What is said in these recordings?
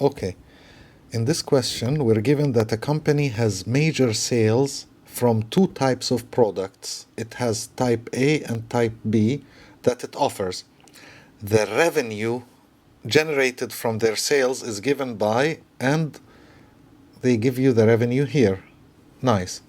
Okay. In this question, we're given that a company has major sales from two types of products. It has type A and type B that it offers. The revenue generated from their sales is given by, and they give you the revenue here. Nice.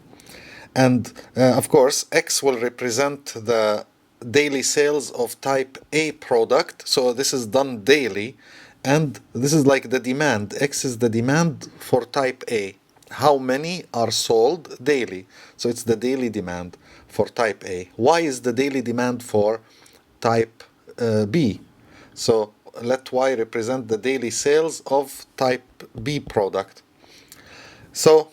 And of course, X will represent the daily sales of type A product. So this is done daily. And this is like the demand. X is the demand for type A. How many are sold daily? So it's the daily demand for type A. Y is the daily demand for type B. So let Y represent the daily sales of type B product. So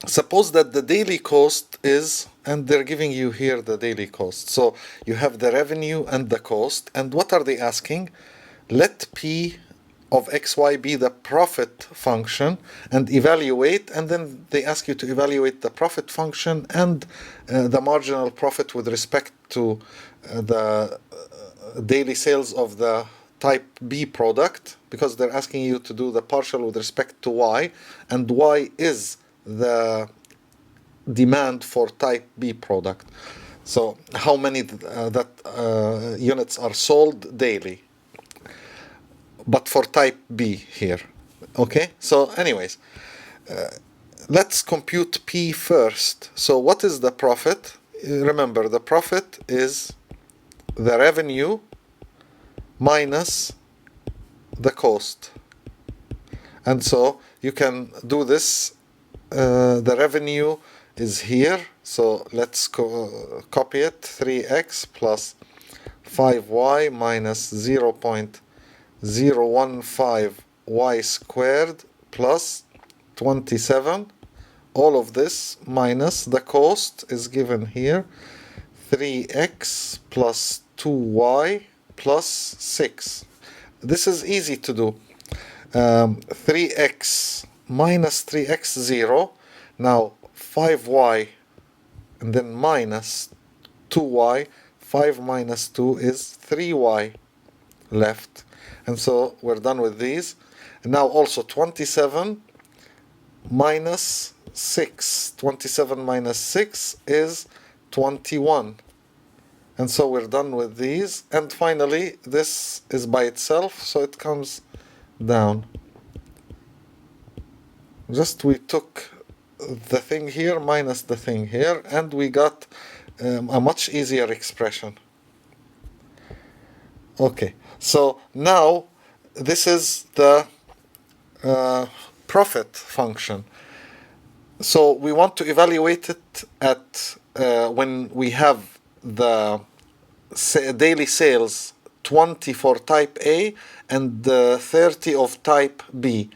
suppose that the daily cost is, and they're giving you here the daily cost. So you have the revenue and the cost. And what are they asking? Let P of xy be the profit function and evaluate, and then they ask you to evaluate the profit function and the marginal profit with respect to the daily sales of the type B product, because they're asking you to do the partial with respect to y, and y is the demand for type B product. So how many units are sold daily, but for type B here. Okay, so anyways, let's compute P first. So what is the profit? Remember, the profit is the revenue minus the cost. And so you can do this. The revenue is here. So let's copy it. 3x plus 5y minus 0.015y squared plus 27. All of this minus the cost is given here. 3x plus 2y plus 6. This is easy to do. 3x minus 3x 0. Now 5y and then minus 2y. 5 minus 2 is 3y left. And so we're done with these. And now also 27 minus 6. 27 minus 6 is 21. And so we're done with these. And finally, this is by itself, so it comes down. Just we took the thing here minus the thing here, and we got a much easier expression. Okay, so now this is the profit function. So we want to evaluate it at when we have the daily sales 20 for type A and 30 of type B.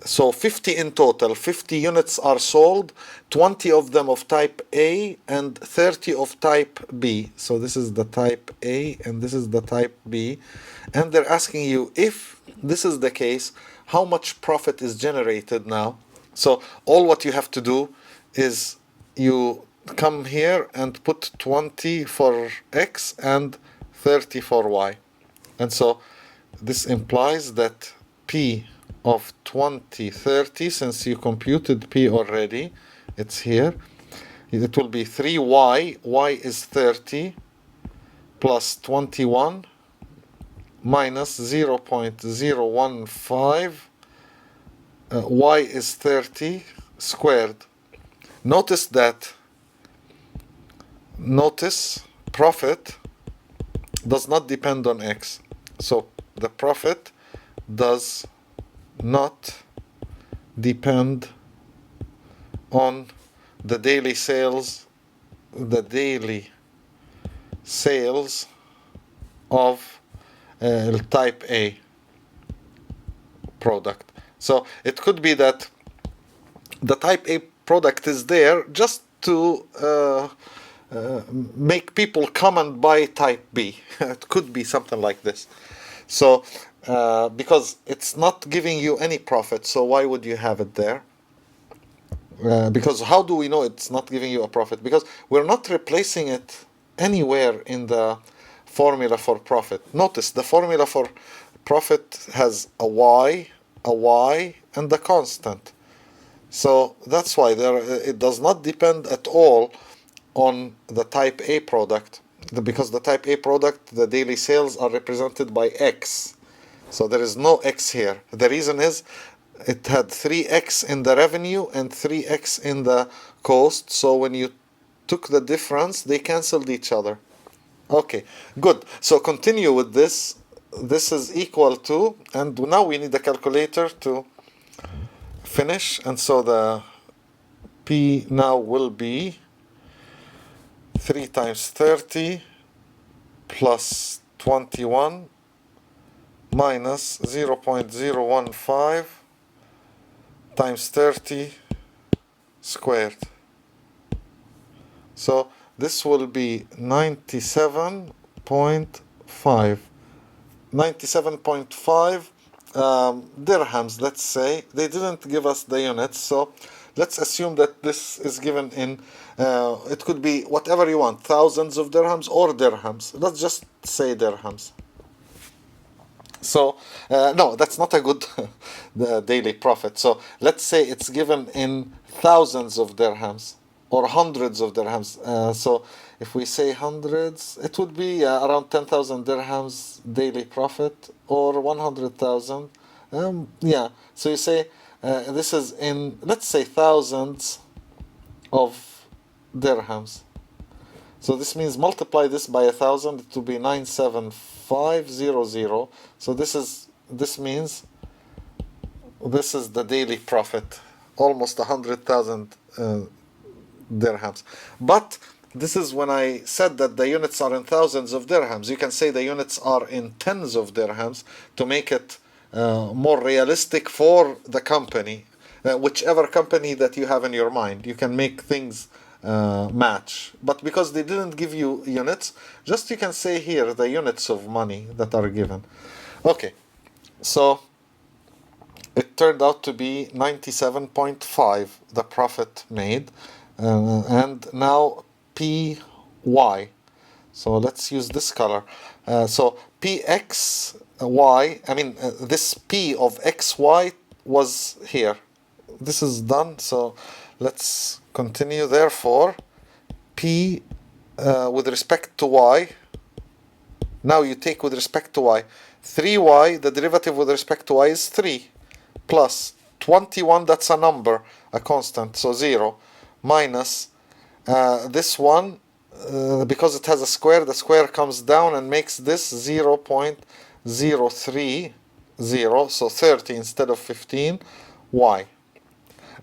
So 50 in total. 50 units are sold, 20 of them of type A and 30 of type B. So this is the type A and this is the type B. And they're asking you, if this is the case, how much profit is generated now? So all what you have to do is you come here and put 20 for X and 30 for Y. And so this implies that P of 2030, since you computed P already, it's here, it will be 3y, y is 30, plus 21, minus 0.015, y is 30 squared. Notice profit does not depend on X. So the profit does not depend on the daily sales of type A product. So it could be that the type A product is there just to make people come and buy type B. It could be something like this. So because it's not giving you any profit, so why would you have it there? Because how do we know it's not giving you a profit? Because we're not replacing it anywhere in the formula for profit. Notice the formula for profit has a y a y, and a constant. So that's why it does not depend at all on the type A product, because the type A product, the daily sales are represented by X. So there is no X here. The reason is it had 3X in the revenue and 3X in the cost. So when you took the difference, they canceled each other. Okay, good. So continue with this. This is equal to, and now we need a calculator to finish. And so the P now will be 3 times 30 plus 21 minus 0.015 times 30 squared. So this will be 97.5. 97.5 dirhams, let's say. They didn't give us the units, so let's assume that this is given in, it could be whatever you want, thousands of dirhams or dirhams. Let's just say dirhams. So, no, that's not a good the daily profit. So let's say it's given in thousands of dirhams or hundreds of dirhams. So if we say hundreds, it would be around 10,000 dirhams daily profit, or 100,000. Yeah, so you say this is in, let's say, thousands of dirhams. So this means multiply this by 1,000, it will be 97500. So this means this is the daily profit, almost 100,000 dirhams. But this is when I said that the units are in thousands of dirhams. You can say the units are in tens of dirhams to make it more realistic for the company. Whichever company that you have in your mind, you can make things match. But because they didn't give you units, just you can say here the units of money that are given. Okay, so it turned out to be 97.5 the profit made, and now PY. So let's use this color. So PXY, I mean this P of XY was here. This is done, so let's continue. Therefore, P with respect to Y, now you take with respect to Y, 3Y, the derivative with respect to Y is 3, plus 21, that's a number, a constant, so 0, minus this one, because it has a square, the square comes down and makes this 0.030, so 30 instead of 15, Y.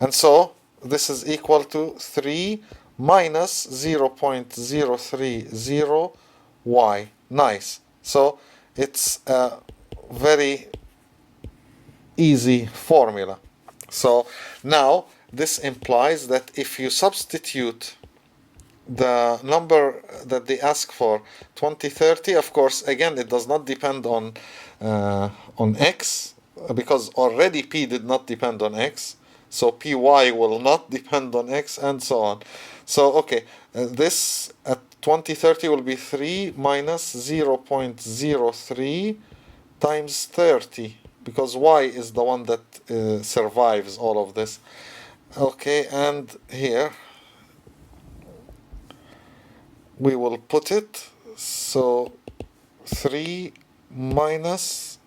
And so this is equal to 3 minus 0.030 y. Nice. So it's a very easy formula. So now this implies that if you substitute the number that they ask for, 2030, of course, again, it does not depend on x, because already P did not depend on x. So Py will not depend on x, and so on. So, okay, this at 2030 will be 3 minus 0.03 times 30, because y is the one that survives all of this. Okay, and here we will put it, so 3 minus,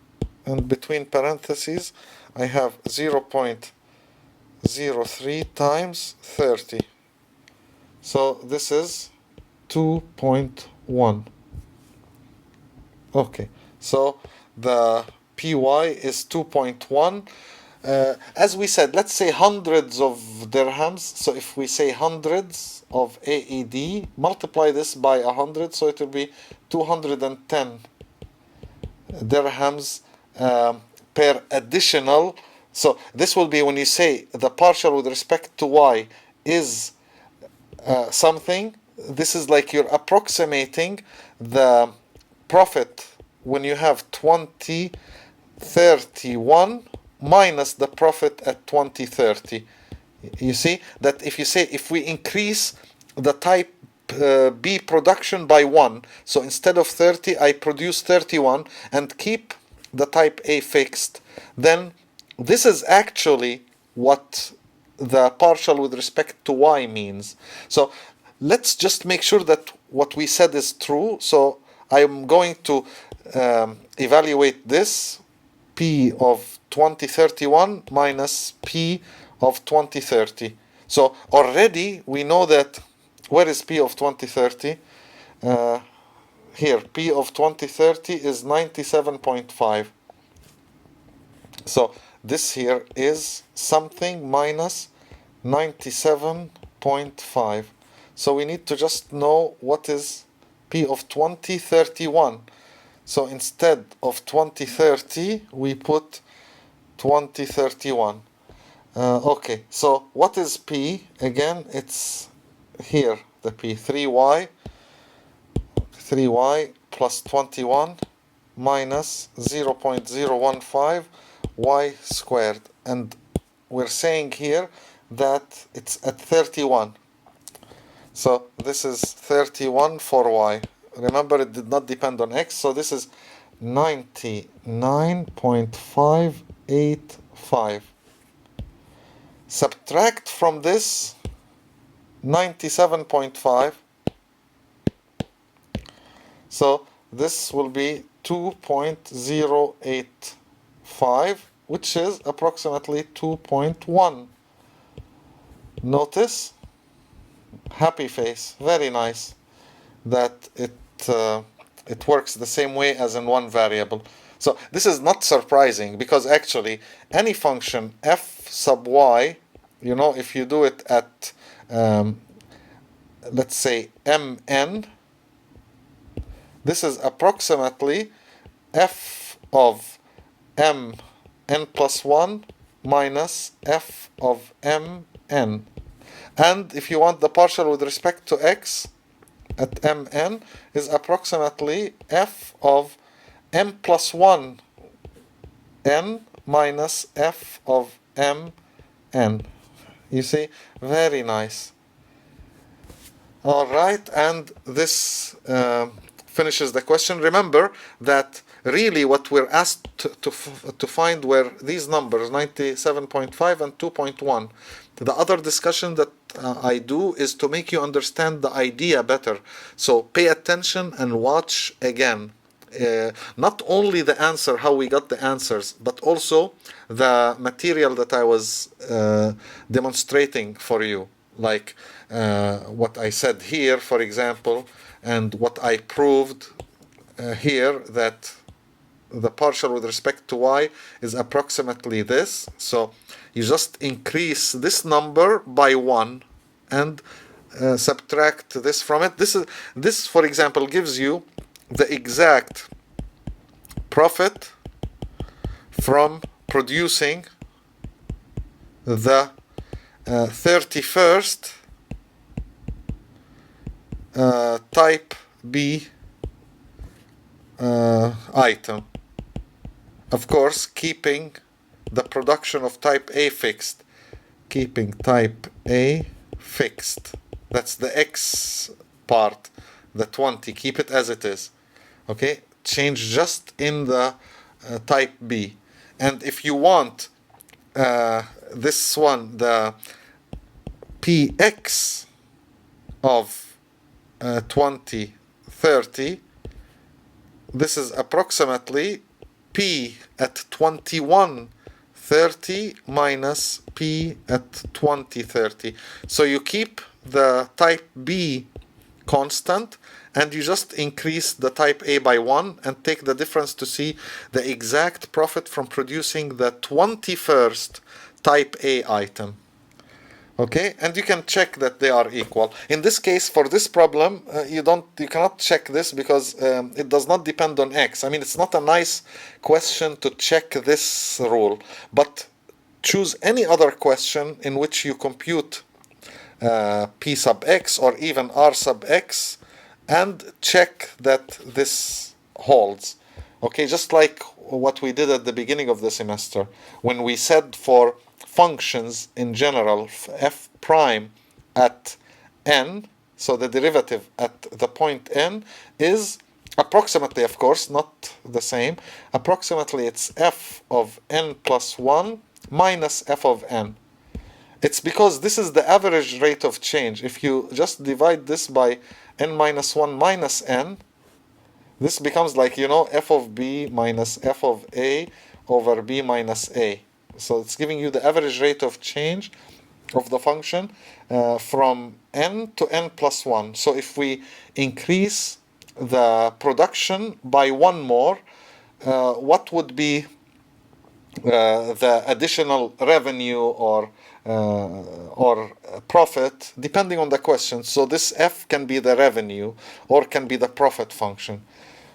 and between parentheses I have 0.03 times 30. So this is 2.1. Okay, so the PY is 2.1. As we said, let's say hundreds of dirhams. So if we say hundreds of AED, multiply this by 100, so it will be 210 dirhams per additional. So this will be when you say the partial with respect to y is something, this is like you're approximating the profit when you have 2031 minus the profit at 2030. You see that if you say, if we increase the type B production by 1, so instead of 30 I produce 31 and keep the type A fixed, then this is actually what the partial with respect to y means. So let's just make sure that what we said is true. So I'm going to evaluate this P of 2031 minus P of 2030. So already we know that, where is P of 2030? Here, P of 2030 is 97.5. So this here is something minus 97.5. So we need to just know what is P of 2031. So instead of 2030, we put 2031. Okay, so what is P? Again, it's here, the P, 3y plus 21 minus 0.015 y squared. And we're saying here that it's at 31. So this is 31 for y. Remember, it did not depend on x, so this is 99.585. Subtract from this 97.5. So this will be 2.085, which is approximately 2.1. Notice, happy face, very nice that it works the same way as in one variable. So this is not surprising, because actually any function f sub y, if you do it at let's say mn, this is approximately f of m n plus 1 minus f of m n. And if you want the partial with respect to x at mn, is approximately f of m plus 1 n minus f of m n. You see, very nice. All right, and this finishes the question. Remember that really what we're asked to find were these numbers, 97.5 and 2.1. The other discussion that I do is to make you understand the idea better. So pay attention and watch again. Not only the answer, how we got the answers, but also the material that I was demonstrating for you. Like what I said here, for example, and what I proved here, that the partial with respect to y is approximately this. So you just increase this number by 1 and subtract this from it. This, for example, gives you the exact profit from producing the 31st type B item. Of course, keeping the production of type A fixed. Keeping type A fixed. That's the X part, the 20. Keep it as it is. Okay? Change just in the type B. And if you want this one, the PX of 2030, this is approximately P at 2130 minus P at 2030. So you keep the type B constant and you just increase the type A by 1 and take the difference to see the exact profit from producing the 21st type A item. Okay, and you can check that they are equal. In this case, for this problem, you cannot check this because it does not depend on x. I mean, it's not a nice question to check this rule, but choose any other question in which you compute p sub x or even r sub x and check that this holds. Okay, just like what we did at the beginning of the semester when we said for functions in general, f prime at n, so the derivative at the point n is Approximately, of course, not the same. Approximately, it's f of n plus 1 minus f of n. It's because this is the average rate of change. If you just divide this by n minus 1 minus n, this becomes like, f of b minus f of a over b minus a. So it's giving you the average rate of change of the function from n to n plus 1. So if we increase the production by one more, what would be the additional revenue or profit, depending on the question. So this f can be the revenue or can be the profit function.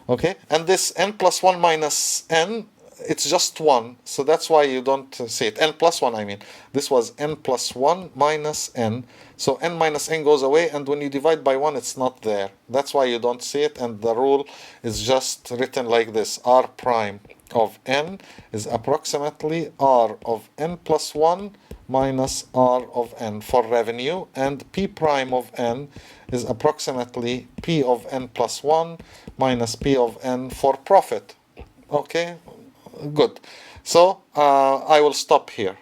Okay, and this n plus 1 minus n, it's just 1, so that's why you don't see it. N plus 1, I mean. This was n plus 1 minus n. So n minus n goes away, and when you divide by 1, it's not there. That's why you don't see it, and the rule is just written like this. R prime of n is approximately r of n plus 1 minus r of n for revenue, and p prime of n is approximately p of n plus 1 minus p of n for profit. Okay, good. So I will stop here.